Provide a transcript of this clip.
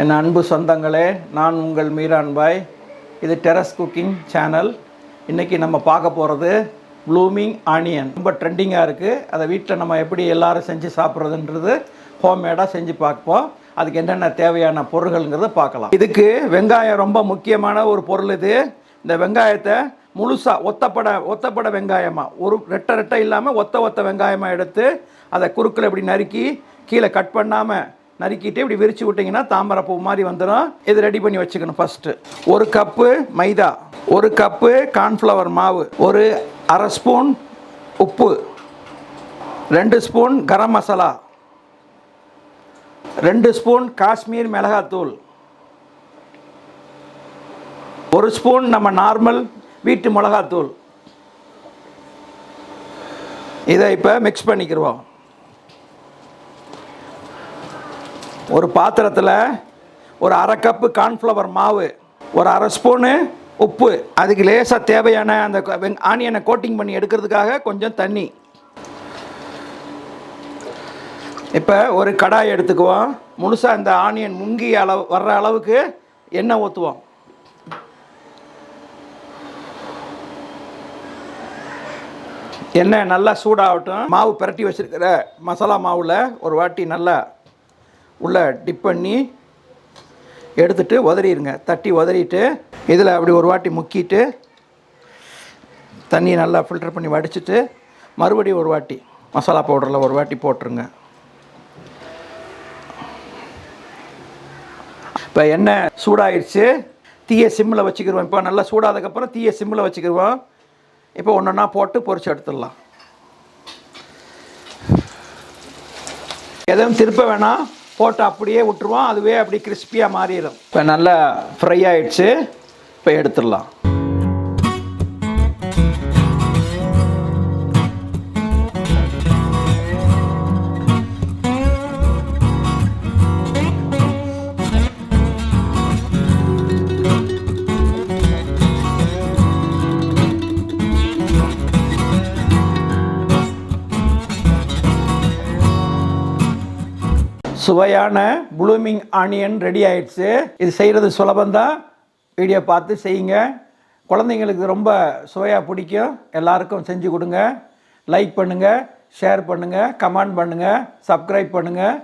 என் அன்பு சொந்தங்களே, நான் உங்கள் மீரான் பாய். இது டெரஸ் குக்கிங் சேனல். இன்றைக்கி நம்ம பார்க்க போகிறது ப்ளூமிங் ஆனியன். ரொம்ப ட்ரெண்டிங்காக இருக்குது. அதை வீட்டில் நம்ம எப்படி எல்லோரும் செஞ்சு சாப்பிட்றதுன்றது ஹோம்மேடாக செஞ்சு பார்ப்போம். அதுக்கு என்னென்ன தேவையான பொருள்கள்ங்கிறத பார்க்கலாம். இதுக்கு வெங்காயம் ரொம்ப முக்கியமான ஒரு பொருள். இந்த வெங்காயத்தை முழுசாக ஒத்தப்பட வெங்காயமாக ஒரு ரெட்டை இல்லாமல் ஒத்த வெங்காயமாக எடுத்து அதை குறுக்கில் இப்படி நறுக்கி கீழே கட் பண்ணாமல் நறுக்கிட்டு இப்படி விரித்து விட்டிங்கன்னா தாமரைப்பூ மாதிரி வந்துடும். இது ரெடி பண்ணி வச்சுக்கணும். ஃபஸ்ட்டு 1 கப்பு மைதா, 1 கப்பு கார்ன்ஃப்ளவர் மாவு, ஒரு அரை ஸ்பூன் உப்பு, 2 ஸ்பூன் கரம் மசாலா, 2 ஸ்பூன் காஷ்மீர் மிளகாத்தூள், 1 ஸ்பூன் நம்ம நார்மல் வீட்டு மிளகாத்தூள். இதை இப்போ மிக்ஸ் பண்ணிக்கிடுவோம். ஒரு பாத்திரத்தில் ஒரு அரை கப்பு கார்ன்ஃப்ளவர் மாவு, ஒரு அரை ஸ்பூனு உப்பு, அதுக்கு லேசாக தேவையான அந்த ஆனியனை கோட்டிங் பண்ணி எடுக்கிறதுக்காக கொஞ்சம் தண்ணி. இப்போ ஒரு கடாய் எடுத்துக்குவோம். முழுசாக இந்த ஆனியன் முங்கி வர்ற அளவுக்கு எண்ணெய் ஊற்றுவோம். எண்ணெய் நல்லா சூடாகட்டும். மாவு பிரட்டி வச்சுருக்கிற மசாலா மாவில் ஒரு வாட்டி நல்லா உள்ளே டிப் பண்ணி எடுத்துகிட்டு உதறிடுங்க. தட்டி உதறிட்டு இதில் அப்படி ஒரு வாட்டி முக்கிட்டு தண்ணியை நல்லா ஃபில்டர் பண்ணி வடிச்சிட்டு மறுபடியும் ஒரு வாட்டி மசாலா பவுடரில் ஒரு வாட்டி போட்டுருங்க. இப்போ எண்ணெய் சூடாகிடுச்சு. தீயை சிம்மில் வச்சுக்கிடுவோம். இப்போ நல்லா சூடாததுக்கப்புறம் தீயை சிம்மில் வச்சுக்கிடுவோம். இப்போ ஒன்றா போட்டு பொரிச்சு எடுத்துடலாம். எதுவும் திருப்ப வேணாம், போட்டு அப்படியே விட்டுருவோம். அதுவே அப்படி கிறிஸ்பியாக மாறிடும். இப்போ நல்லா ஃப்ரை ஆகிடுச்சு. இப்போ எடுத்துடலாம். சுவையான ப்ளூமிங் ஆனியன் ரெடி ஆயிடுச்சு. இது செய்கிறது சுலபந்தான். வீடியோ பார்த்து செய்யுங்க. குழந்தைங்களுக்கு ரொம்ப சுவையாக பிடிக்கும். எல்லாருக்கும் செஞ்சு கொடுங்க. லைக் பண்ணுங்கள், ஷேர் பண்ணுங்கள், கமெண்ட் பண்ணுங்கள், சப்ஸ்கிரைப் பண்ணுங்கள்.